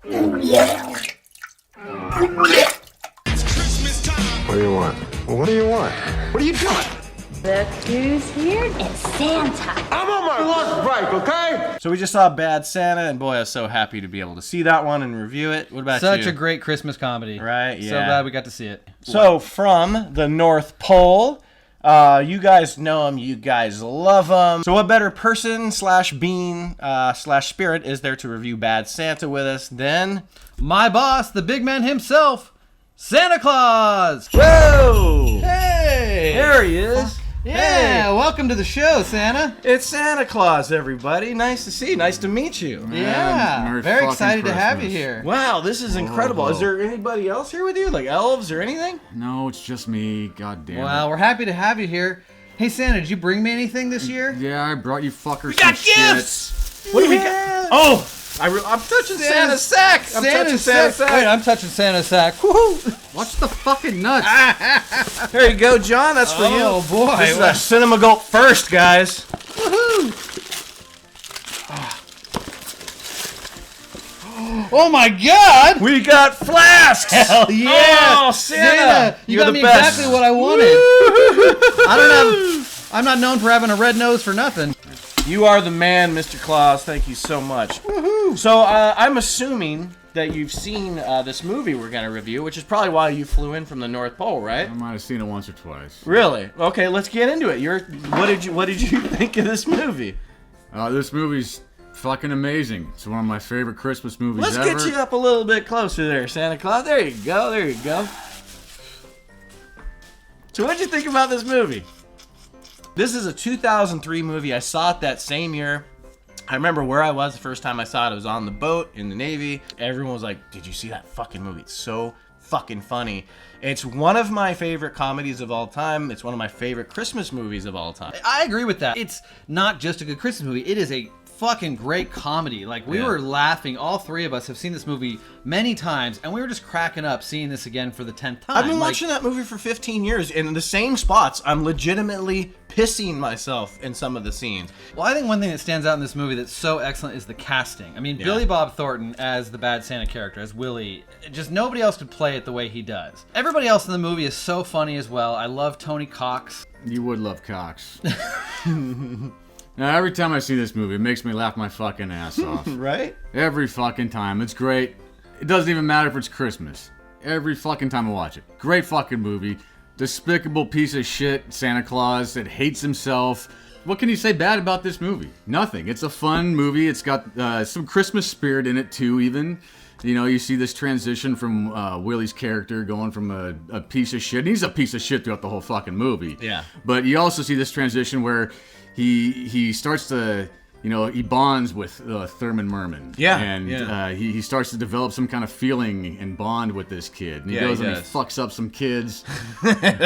What do you want? What do you want? What are you doing? Look who's here. It's Santa. I'm on my lunch break, okay? So we just saw Bad Santa, and boy, I was so happy to be able to see that one and review it. What about you? Such a great Christmas comedy. Right, yeah. So glad we got to see it. So from the North Pole, you guys know him, you guys love him. So what better person slash being slash spirit is there to review Bad Santa with us than My boss, the big man himself, Santa Claus! Whoa! Hey! There he is. Yeah, welcome to the show, Santa. It's Santa Claus, everybody. Nice to see you. Nice to meet you. Yeah, Merry very fucking excited to have you Christmas. here. Wow, this is incredible. Whoa. Is there anybody else here with you? Like elves or anything? No, it's just me. God damn Well, we're happy to have you here. Hey, Santa, did you bring me anything this year? it. Yeah, I brought you fuckers We got some gifts! What do we got? Oh! I'm touching Santa's sack! I'm touching Santa's sack! Wait, I'm touching Santa's sack. Woohoo! shit. Watch the fucking nuts. Here you go, John. That's for you. Oh, boy. This is a Cinema Gulp first, guys. Oh my God! We got flasks! Hell yeah! Oh, Santa! You You're got the me best. exactly what I wanted. I'm not known for having a red nose for nothing. You are the man, Mr. Claus. Thank you so much. Woohoo! So I'm assuming that you've seen this movie we're going to review, which is probably why you flew in from the North Pole, right? I might have seen it once or twice. Really? Okay, let's get into it. What did you think of this movie? This movie's fucking amazing. It's one of my favorite Christmas movies Let's ever. get you up a little bit closer there, Santa Claus. There you go. There you go. So what'd you think about this movie? This is a 2003 movie. I saw it that same year. I remember where I was the first time I saw it. I was on the boat in the Navy. Everyone was like, did you see that fucking movie? It's so fucking funny. It's one of my favorite comedies of all time. It's one of my favorite Christmas movies of all time. I agree with that. It's not just a good Christmas movie. It is a fucking great comedy. Like, we were laughing. All three of us have seen this movie many times, and we were just cracking up seeing this again for the 10th time. I've been watching that movie for 15 years, and in the same spots, I'm legitimately pissing myself in some of the scenes. Well, I think one thing that stands out in this movie that's so excellent is the casting. I mean, Billy Bob Thornton as the Bad Santa character, as Willie, just nobody else could play it the way he does. Everybody else in the movie is so funny as well. I love Tony Cox. You would love Cox. Now, every time I see this movie, it makes me laugh my fucking ass off. Right? Every fucking time. It's great. It doesn't even matter if it's Christmas. Every fucking time I watch it. Great fucking movie. Despicable piece of shit Santa Claus that hates himself. What can you say bad about this movie? Nothing. It's a fun movie. It's got some Christmas spirit in it too, even. You know, you see this transition from Willie's character going from a piece of shit. And he's a piece of shit throughout the whole fucking movie. Yeah. But you also see this transition where he starts to, you know, he bonds with Thurman Merman. Yeah, And yeah. He starts to develop some kind of feeling and bond with this kid. And he Yeah, goes he and he does. fucks up some kids,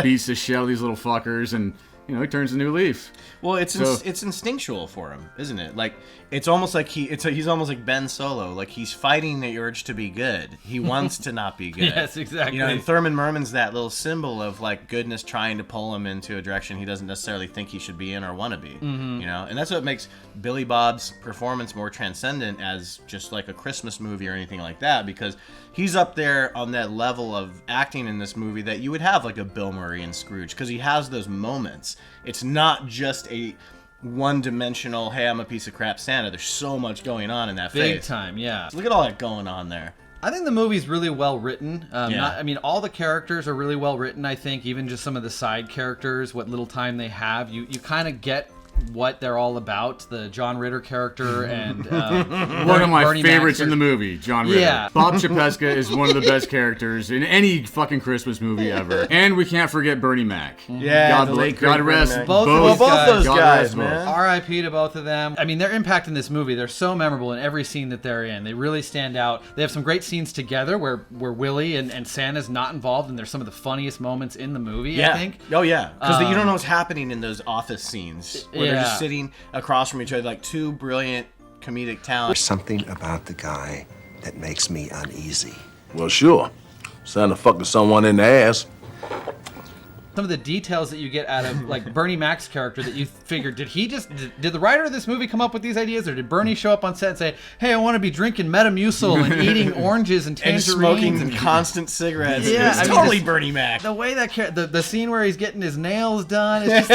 beats the shit out of these little fuckers, and, you know, he turns a new leaf. Well, it's So- it's instinctual for him, isn't it? Like, it's almost like he's almost like Ben Solo. Like, he's fighting the urge to be good. He wants to not be good. Yes, exactly. You know, and Thurman Merman's that little symbol of, like, goodness trying to pull him into a direction he doesn't necessarily think he should be in or want to be. You know, and that's what makes Billy Bob's performance more transcendent as just like a Christmas movie or anything like that, because he's up there on that level of acting in this movie that you would have like a Bill Murray and Scrooge, because he has those moments. It's not just a one-dimensional, hey, I'm a piece of crap Santa. There's so much going on in that Big face. time, yeah. Look at all that going on there. I think the movie's really well written. Yeah. I mean, all the characters are really well written, I think. Even just some of the side characters, what little time they have. You kind of get what they're all about. The John Ritter character and One of my Bernie Mac's favorites in the movie, John Ritter. Yeah. Bob Chapesca is one of the best characters in any fucking Christmas movie ever. And we can't forget Bernie Mac. Yeah, God, the late God great rest Bernie Mac. Both of Well, these both guys. those God guys, rest both. man. R.I.P. to both of them. I mean, their impact in this movie, they're so memorable in every scene that they're in. They really stand out. They have some great scenes together where Willie and Santa's not involved, and they're some of the funniest moments in the movie, Yeah. I think. Oh, yeah. Because you don't know what's happening in those office scenes where they're Yeah. just sitting across from each other like two brilliant comedic talent. There's something about the guy that makes me uneasy. Well, sure. Santa fucking someone in the ass. some of the details that you get out of like Bernie Mac's character that you figured, did the writer of this movie come up with these ideas, or did Bernie show up on set and say, hey, I want to be drinking Metamucil and eating oranges and And tangerines smoking constant cigarettes. Yeah, It's I mean, totally this- Bernie Mac. the way that the scene where he's getting his nails done, it's just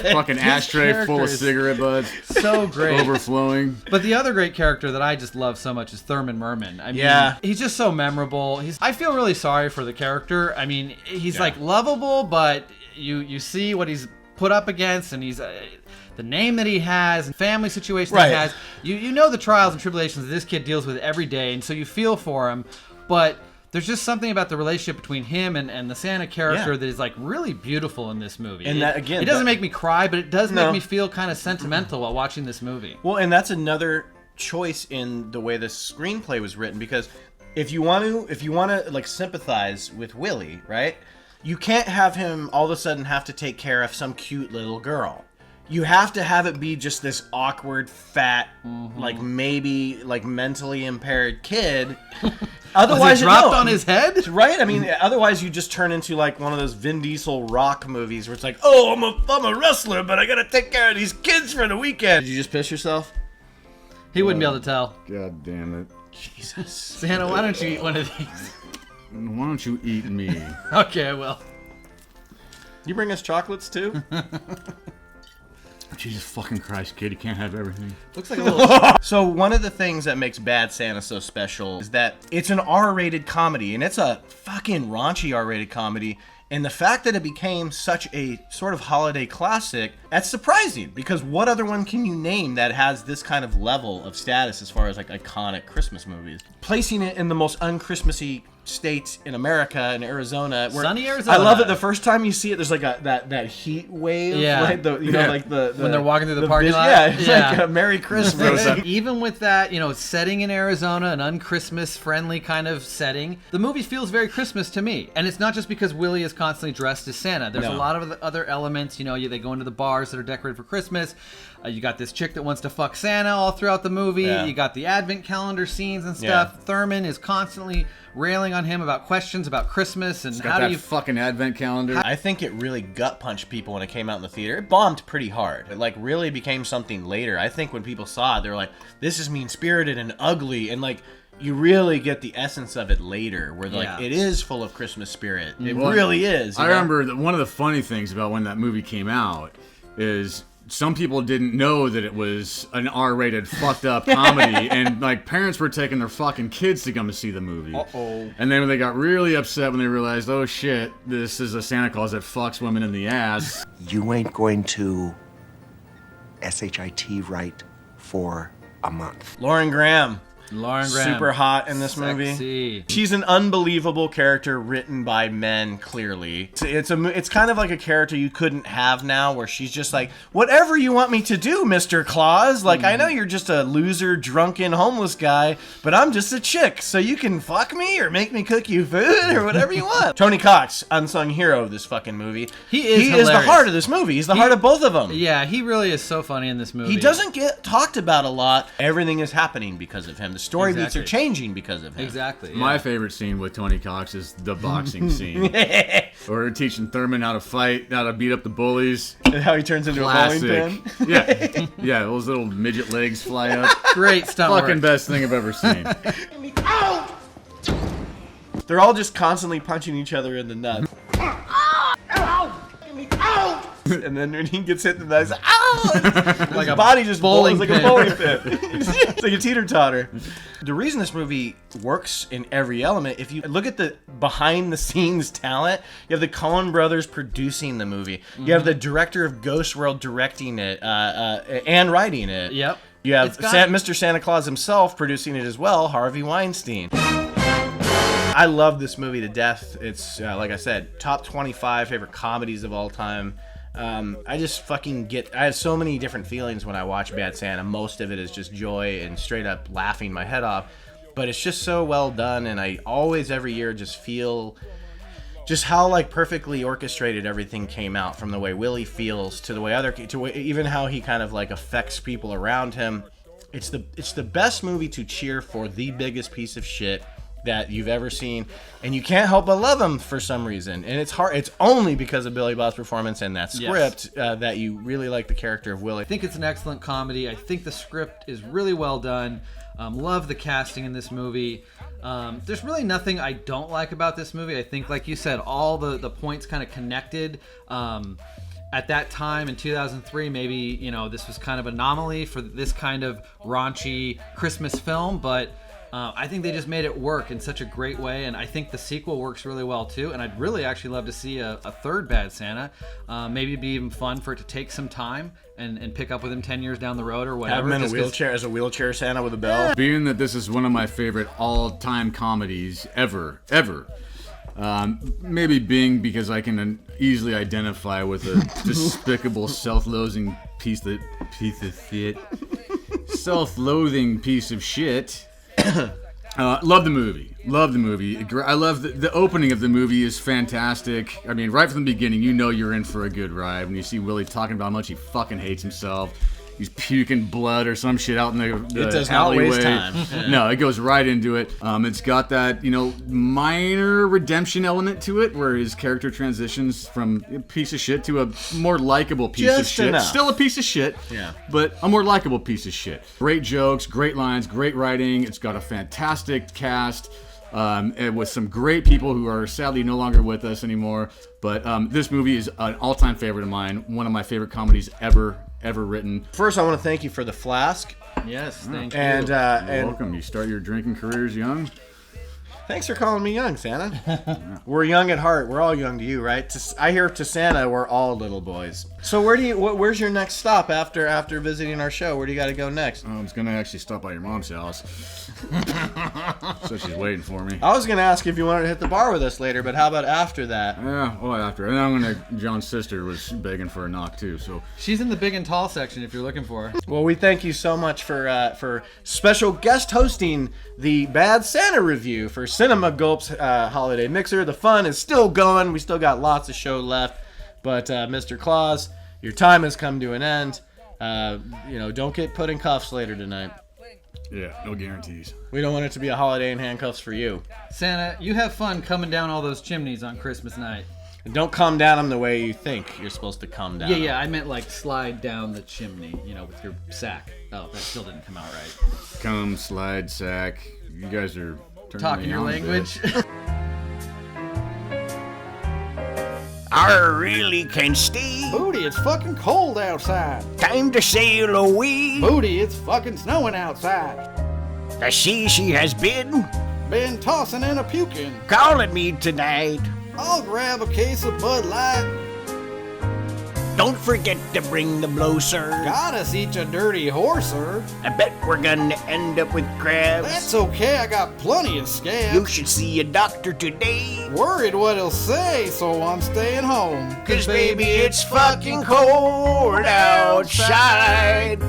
like Fucking ashtray full character of is cigarette butts so great. overflowing. But the other great character that I just love so much is Thurman Merman. I mean, Yeah. he's just so memorable. I feel really sorry for the character. I mean, he's like lovable, but you see what he's put up against, and he's the name that he has and family situation that he has. You know the trials and tribulations that this kid deals with every day, and so you feel for him. But there's just something about the relationship between him and the Santa character that is like really beautiful in this movie. And that, again, it doesn't that- make me cry, but it does make No. me feel kind of sentimental while watching this movie. Well, and that's another choice in the way the screenplay was written, because if you want to like sympathize with Willie, right? You can't have him all of a sudden have to take care of some cute little girl. You have to have it be just this awkward, fat, like maybe like mentally impaired kid. Otherwise, Was it dropped on his head? right? I mean, otherwise you just turn into like one of those Vin Diesel rock movies where it's like, oh, I'm a wrestler, but I gotta take care of these kids for the weekend. Did you just piss yourself? He wouldn't be able to tell. God damn it. Jesus. Santa, why don't you eat one of these? Why don't you eat me? Okay, I will. You bring us chocolates too? Jesus fucking Christ, kid, you can't have everything. Looks like a little... So one of the things that makes Bad Santa so special is that it's an R-rated comedy, and it's a fucking raunchy R-rated comedy. And the fact that it became such a sort of holiday classic, that's surprising, because what other one can you name that has this kind of level of status as far as like iconic Christmas movies? Placing it in the most un-Christmassy states in America, in Arizona. Where Sunny Arizona. I love it. The first time you see it, there's like that heat wave. Yeah. Like like the When they're walking through the parking lot. Yeah, it's Yeah. like a Merry Christmas. Even with that, setting in Arizona, an un-Christmas friendly kind of setting, the movie feels very Christmas to me. And it's not just because Willie is constantly dressed as Santa. There's a No. lot of other elements. They go into the bars that are decorated for Christmas. You got this chick that wants to fuck Santa all throughout the movie. Yeah. You got the advent calendar scenes and stuff. Yeah. Thurman is constantly railing on him about questions about Christmas and Got how that do you... fucking advent calendar. I think it really gut punched people when it came out in the theater. It bombed pretty hard. It like really became something later. I think when people saw it, they were like, "This is mean spirited and ugly," and like you really get the essence of it later, where like Yeah. it is full of Christmas spirit. It Well, really is. I you know? remember that one of the funny things about when that movie came out is some people didn't know that it was an R-rated fucked up comedy, and like parents were taking their fucking kids to come to see the movie. Uh-oh. And then when they got really upset when they realized, oh shit, this is a Santa Claus that fucks women in the ass. You ain't going to SHIT right for a month. Lauren Graham. Lauren Graham. Super hot in this movie. Sexy. She's an unbelievable character written by men, clearly. It's kind of like a character you couldn't have now, where she's just like, whatever you want me to do, Mr. Claus. Like, I know you're just a loser, drunken, homeless guy, but I'm just a chick, so you can fuck me or make me cook you food or whatever you want. Tony Cox, unsung hero of this fucking movie. He is the hilarious. heart of this movie. He's the heart of both of them. Yeah, he really is so funny in this movie. He doesn't get talked about a lot. Everything is happening because of him. The story beats are Exactly. changing because of him. Exactly. Yeah. My favorite scene with Tony Cox is the boxing scene. Or teaching Thurman how to fight, how to beat up the bullies. And how he turns into a bowling Classic. pin. Yeah. Yeah, those little midget legs fly up. Great stunt Fucking work. best thing I've ever seen. They're all just constantly punching each other in the nuts. And then when he gets hit in the nuts, ow! Like his body just bowling bowls like pin. a bowling pin. It's like a teeter-totter. The reason this movie works in every element, if you look at the behind-the-scenes talent, you have the Coen brothers producing the movie. You have the director of Ghost World directing it and writing it. Yep. You have It's got- Mr. Santa Claus himself producing it as well, Harvey Weinstein. I love this movie to death. It's, like I said, top 25 favorite comedies of all time. I just fucking I have so many different feelings when I watch Bad Santa. Most of it is just joy and straight up laughing my head off. But it's just so well done, and I always, every year, just feel just how like perfectly orchestrated everything came out, from the way Willie feels to the way even how he kind of like affects people around him. It's the best movie to cheer for the biggest piece of shit that you've ever seen, and you can't help but love him for some reason. And it's hard. It's only because of Billy Bob's performance and that script that you really like the character of Willie. I think it's an excellent comedy. I think the script is really well done. Love the casting in this movie. There's really nothing I don't like about this movie. I think, like you said, all the points kind of connected. At that time in 2003, maybe, you know, this was kind of an anomaly for this kind of raunchy Christmas film, but I think they just made it work in such a great way, and I think the sequel works really well too. And I'd really actually love to see a third Bad Santa. Maybe it'd be even fun for it to take some time and pick up with him 10 years down the road or whatever. Have him in a wheelchair as a wheelchair Santa with a bell. Being that this is one of my favorite all-time comedies ever. Maybe being because I can easily identify with a despicable, self-loathing piece of shit. Self-loathing piece of shit. Love the movie. I love the opening of the movie is fantastic. I mean, right from the beginning, you know you're in for a good ride when you see Willie talking about how much he fucking hates himself. He's puking blood or some shit out in the It does alleyway. not waste time. No, it goes right into it. It's got that, minor redemption element to it where his character transitions from a piece of shit to a more likable piece of shit. Enough. Still a piece of shit, but a more likable piece of shit. Great jokes, great lines, great writing. It's got a fantastic cast. And with some great people who are sadly no longer with us anymore. But this movie is an all-time favorite of mine. One of my favorite comedies ever written. First, I want to thank you for the flask. Yes, thank you. And You're welcome. You start your drinking careers young. Thanks for calling me young, Santa. We're young at heart. We're all young to you, right? I hear to Santa, we're all little boys. So where's your next stop after visiting our show? Where do you got to go next? I was gonna actually stop by your mom's house, so she's waiting for me. I was gonna ask if you wanted to hit the bar with us later, but how about after that? Yeah, well, after. And John's sister was begging for a knock too, so. She's in the big and tall section if you're looking for her. Well, we thank you so much for special guest hosting the Bad Santa review for Cinema Gulp's Holiday Mixer. The fun is still going. We still got lots of show left. But Mr. Claus, your time has come to an end. Don't get put in cuffs later tonight. Yeah, no guarantees. We don't want it to be a holiday in handcuffs for you. Santa, you have fun coming down all those chimneys on Christmas night. And don't come down them the way you think you're supposed to come down. Yeah, I meant like slide down the chimney, with your sack. Oh, that still didn't come out right. Come, slide, sack. You guys are talking your language. I really can stay. Booty, it's fucking cold outside. Time to sail away. Booty, it's fucking snowing outside. The sea she has been Been tossing and a puking. calling me tonight. I'll grab a case of Bud Light. Don't forget to bring the blow, sir. Got us each a dirty horser. I bet we're gonna end up with crabs. That's okay, I got plenty of scabs. You should see a doctor today. Worried what he'll say, so I'm staying home. 'Cause baby, it's fucking cold outside.